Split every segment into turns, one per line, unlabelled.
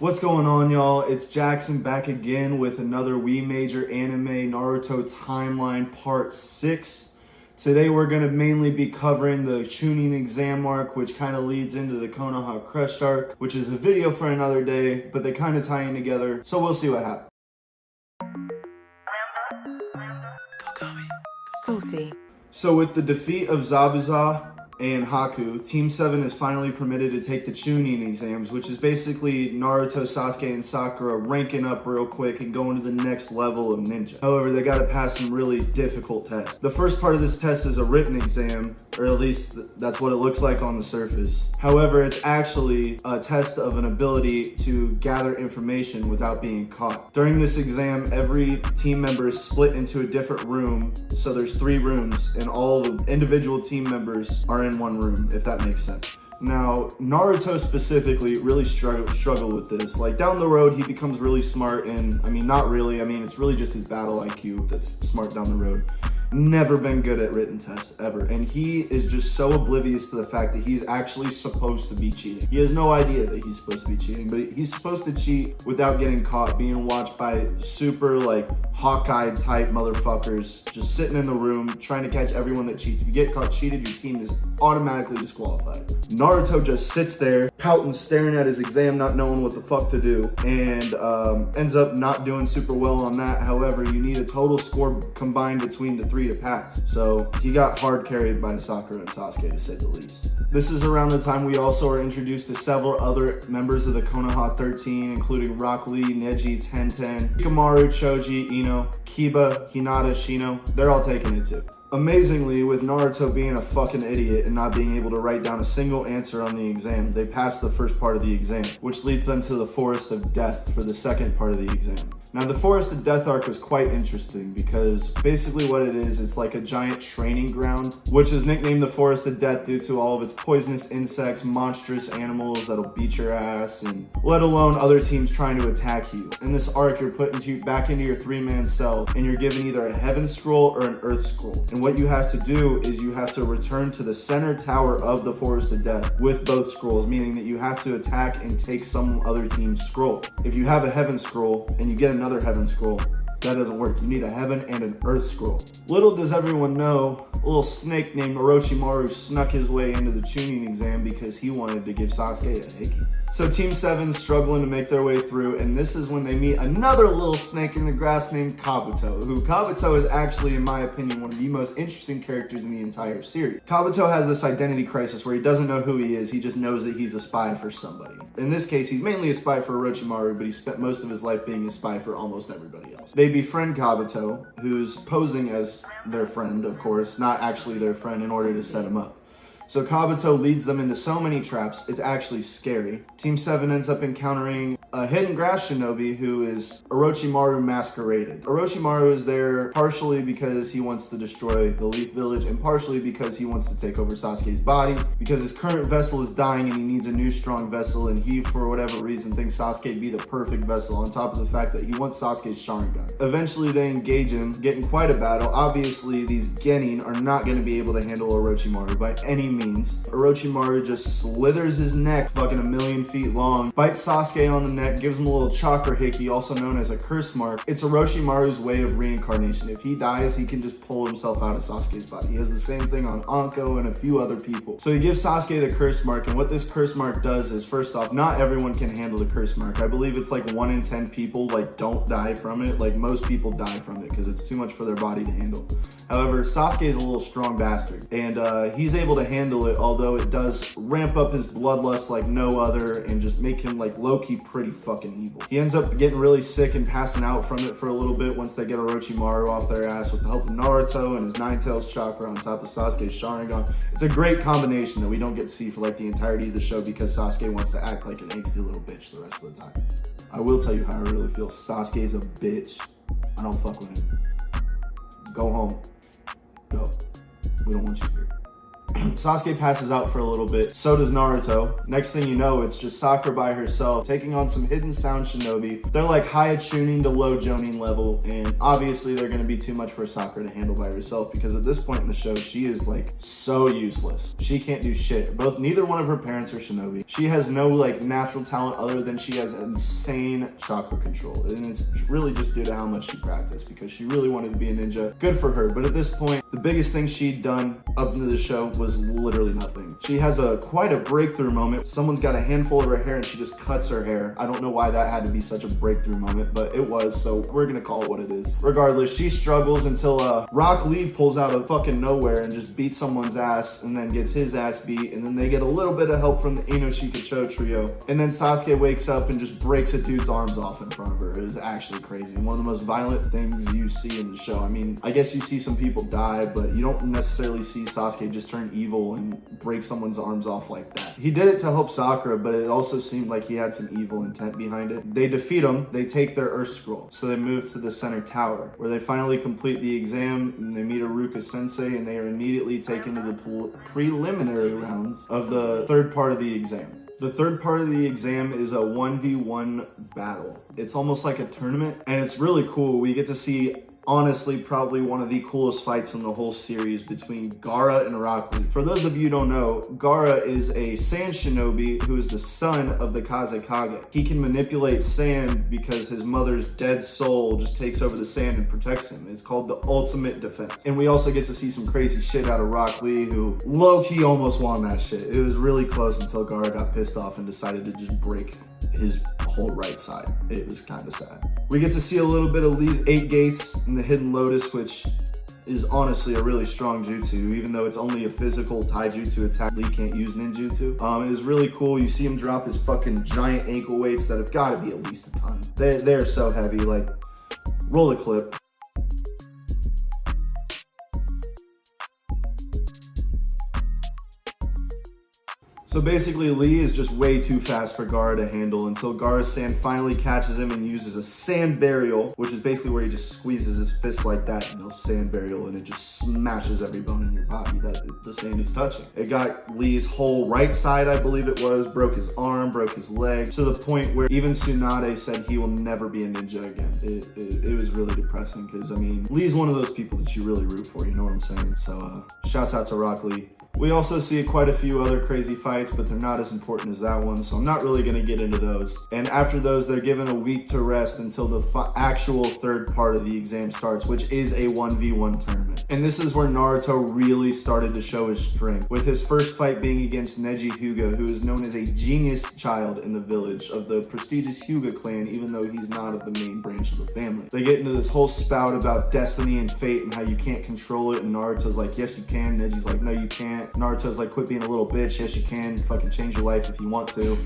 What's going on, y'all? It's Jackson back again with another We Major Anime Naruto Timeline Part 6. Today we're going to mainly be covering the Chunin exam arc, which kind of leads into the Konoha Crush arc, which is a video for another day, but they kind of tie in together, so we'll see what happens.
Saucy.
So with the defeat of Zabuza and Haku, Team 7 is finally permitted to take the Chunin exams, which is basically Naruto, Sasuke, and Sakura ranking up real quick and going to the next level of ninja. However, they gotta pass some really difficult tests. The first part of this test is a written exam, or at least that's what it looks like on the surface. However, it's actually a test of an ability to gather information without being caught. During this exam, every team member is split into a different room, so there's 3 rooms, and all the individual team members are in one room, if that makes sense. Now, Naruto specifically really struggled with this. Like, down the road, he becomes really smart, and I mean, not really. I mean, it's really just his battle IQ that's smart down the road. Never been good at written tests, ever. And he is just so oblivious to the fact that he's actually supposed to be cheating. He has no idea that he's supposed to be cheating, but he's supposed to cheat without getting caught, being watched by super, like, Hawkeye type motherfuckers just sitting in the room trying to catch everyone that cheats. If you get caught cheated, your team is automatically disqualified. Naruto just sits there, pouting, staring at his exam, not knowing what the fuck to do, and ends up not doing super well on that. However, you need a total score combined between the 3 to pass. So he got hard carried by Sakura and Sasuke, to say the least. This is around the time we also are introduced to several other members of the Konoha 13, including Rock Lee, Neji, Tenten, Shikamaru, Choji, Ino, Kiba, Hinata, Shino. They're all taking it too. Amazingly, with Naruto being a fucking idiot and not being able to write down a single answer on the exam, they passed the first part of the exam, which leads them to the Forest of Death for the second part of the exam. Now, the Forest of Death arc was quite interesting because basically what it is, it's like a giant training ground, which is nicknamed the Forest of Death due to all of its poisonous insects, monstrous animals that'll beat your ass, and let alone other teams trying to attack you. In this arc, you're put back into your 3-man cell, and you're given either a Heaven Scroll or an Earth Scroll. And what you have to do is you have to return to the center tower of the Forest of Death with both scrolls, meaning that you have to attack and take some other team's scroll. If you have a Heaven Scroll and you get another Heaven Scroll, that doesn't work. You need a Heaven and an Earth Scroll. Little does everyone know, a little snake named Orochimaru snuck his way into the Chunin exam because he wanted to give Sasuke a hickey. So Team 7's struggling to make their way through, and this is when they meet another little snake in the grass named Kabuto, who Kabuto is actually, in my opinion, one of the most interesting characters in the entire series. Kabuto has this identity crisis where he doesn't know who he is, he just knows that he's a spy for somebody. In this case, he's mainly a spy for Orochimaru, but he spent most of his life being a spy for almost everybody else. They befriend Kabuto, who's posing as their friend, of course, not actually their friend, in order to set him up. So Kabuto leads them into so many traps, it's actually scary. Team 7 ends up encountering a hidden grass shinobi who is Orochimaru masqueraded. Orochimaru is there partially because he wants to destroy the Leaf Village and partially because he wants to take over Sasuke's body, because his current vessel is dying and he needs a new strong vessel, and he, for whatever reason, thinks Sasuke be the perfect vessel, on top of the fact that he wants Sasuke's Sharingan. Eventually they engage him, get in quite a battle. Obviously these Genin are not going to be able to handle Orochimaru by any means. Orochimaru just slithers his neck fucking 1,000,000 feet long, bites Sasuke on the neck, gives him a little chakra hickey, also known as a curse mark. It's Orochimaru's way of reincarnation. If he dies, he can just pull himself out of Sasuke's body. He has the same thing on Anko and a few other people. So he gives Sasuke the curse mark, and what this curse mark does is, first off, not everyone can handle the curse mark. I believe it's like 1 in 10 people like don't die from it. Like, most people die from it because it's too much for their body to handle. However, Sasuke is a little strong bastard, and he's able to handle it, although it does ramp up his bloodlust like no other and just make him like low-key pretty fucking evil. He ends up getting really sick and passing out from it for a little bit once they get Orochimaru off their ass with the help of Naruto and his 9 Tails chakra on top of Sasuke's Sharingan. It's a great combination that we don't get to see for like the entirety of the show because Sasuke wants to act like an angsty little bitch the rest of the time. I will tell you how I really feel. Sasuke is a bitch. I don't fuck with him. Go home. Go. We don't want you here. Sasuke passes out for a little bit. So does Naruto. Next thing you know, it's just Sakura by herself, taking on some hidden sound shinobi. They're like high attuning to low jonin level, and obviously they're gonna be too much for Sakura to handle by herself, because at this point in the show, she is like so useless. She can't do shit. Neither one of her parents are shinobi. She has no like natural talent other than she has insane chakra control. And it's really just due to how much she practiced, because she really wanted to be a ninja. Good for her. But at this point, the biggest thing she'd done up into the show was literally nothing. She has quite a breakthrough moment. Someone's got a handful of her hair and she just cuts her hair. I don't know why that had to be such a breakthrough moment, but it was, so we're gonna call it what it is. Regardless, she struggles until Rock Lee pulls out of fucking nowhere and just beats someone's ass, and then gets his ass beat, and then they get a little bit of help from the Inoshika trio. And then Sasuke wakes up and just breaks a dude's arms off in front of her. It was actually crazy. One of the most violent things you see in the show. I mean, I guess you see some people die, but you don't necessarily see Sasuke just turn evil and break someone's arms off like that. He did it to help Sakura, but it also seemed like he had some evil intent behind it. They defeat him, they take their Earth Scroll. So they move to the center tower, where they finally complete the exam, and they meet Iruka Sensei, and they are immediately taken to the preliminary rounds of the third part of the exam. The third part of the exam is a 1v1 battle. It's almost like a tournament, and it's really cool. We get to see, honestly, probably one of the coolest fights in the whole series between Gaara and Rock Lee. For those of you who don't know, Gaara is a sand shinobi who is the son of the Kazekage. He can manipulate sand because his mother's dead soul just takes over the sand and protects him. It's called the ultimate defense. And we also get to see some crazy shit out of Rock Lee, who low-key almost won that shit. It was really close until Gaara got pissed off and decided to just break his whole right side. It was kind of sad. We get to see a little bit of Lee's 8 gates and the Hidden Lotus, which is honestly a really strong jutsu. Even though it's only a physical taijutsu attack, Lee can't use ninjutsu. It was really cool. You see him drop his fucking giant ankle weights that have got to be at least a ton. They're so heavy. Like, roll the clip. So basically, Lee is just way too fast for Gaara to handle until Gaara's sand finally catches him and uses a sand burial, which is basically where he just squeezes his fist like that and he'll sand burial, and it just smashes every bone in your body that the sand is touching. It got Lee's whole right side, I believe it was, broke his arm, broke his leg, to the point where even Tsunade said he will never be a ninja again. It was really depressing, because, I mean, Lee's one of those people that you really root for, you know what I'm saying? So, shouts out to Rock Lee. We also see quite a few other crazy fights, but they're not as important as that one, so I'm not really going to get into those. And after those, they're given a week to rest until the actual third part of the exam starts, which is a 1v1 tournament. And this is where Naruto really started to show his strength, with his first fight being against Neji Hyuga, who is known as a genius child in the village of the prestigious Hyuga clan, even though he's not of the main branch of the family. They get into this whole spout about destiny and fate and how you can't control it, and Naruto's like, yes you can. Neji's like, no you can't. Naruto's like, quit being a little bitch. Yes, you can. Fucking change your life if you want to.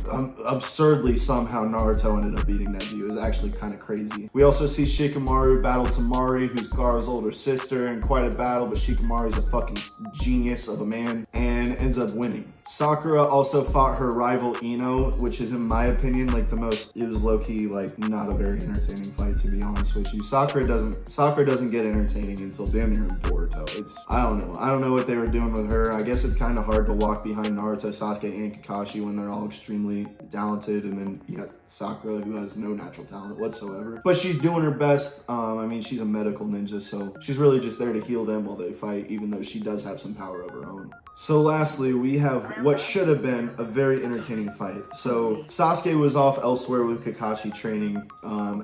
Absurdly, somehow Naruto ended up beating Neji. It was actually kind of crazy. We also see Shikamaru battle Tamari, who's Gaara's older sister, in quite a battle, but Shikamaru's a fucking genius of a man and ends up winning. Sakura also fought her rival Ino, which is, in my opinion, like it was low-key, like, not a very entertaining fight, to be honest with you. Sakura doesn't get entertaining until damn near Boruto. I don't know what they were doing with her. I guess it's kind of hard to walk behind Naruto, Sasuke, and Kakashi when they're all extremely talented, and then you got Sakura, who has no natural talent whatsoever. But she's doing her best. I mean, she's a medical ninja, so she's really just there to heal them while they fight, even though she does have some power of her own. So lastly, we have what should have been a very entertaining fight. So Sasuke was off elsewhere with Kakashi training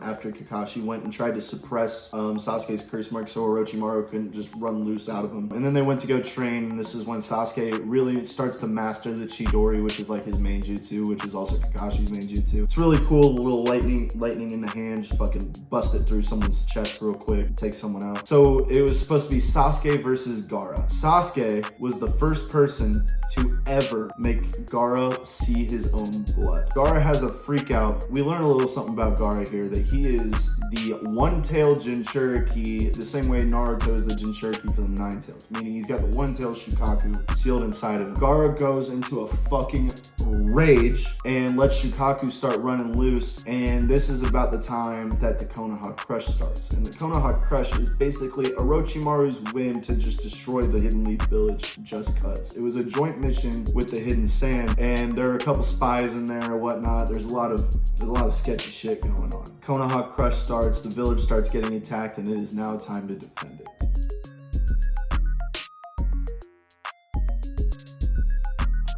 after Kakashi went and tried to suppress Sasuke's curse mark so Orochimaru couldn't just run loose out of him. And then they went to go train, and this is when Sasuke really starts to master the Chidori, which is like his main jutsu, which is also Kakashi's main jutsu. It's really cool, a little lightning in the hand, just fucking bust it through someone's chest real quick, take someone out. So it was supposed to be Sasuke versus Gaara. Sasuke was the first person to ever make Gaara see his own blood. Gaara has a freak out. We learn a little something about Gaara here, that he is the one-tailed Jinchuriki, the same way Naruto is the Jinchuriki for the nine tails, meaning he's got the one-tailed Shukaku sealed inside of him. Gaara goes into a fucking rage and lets Shukaku start running loose, and this is about the time that the Konoha Crush starts. And the Konoha Crush is basically Orochimaru's win to just destroy the Hidden Leaf Village just cuz. It was a joint mission with the Hidden Sand, and there are a couple spies in there or whatnot. There's a lot of sketchy shit going on. Konoha Crush starts, the village starts getting attacked, and it is now time to defend it.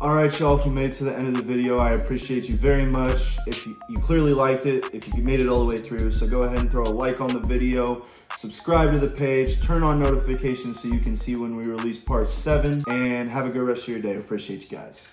Alright y'all, if you made it to the end of the video, I appreciate you very much. If you clearly liked it, if you made it all the way through, so go ahead and throw a like on the video, subscribe to the page, turn on notifications so you can see when we release part 7, and have a good rest of your day. I appreciate you guys.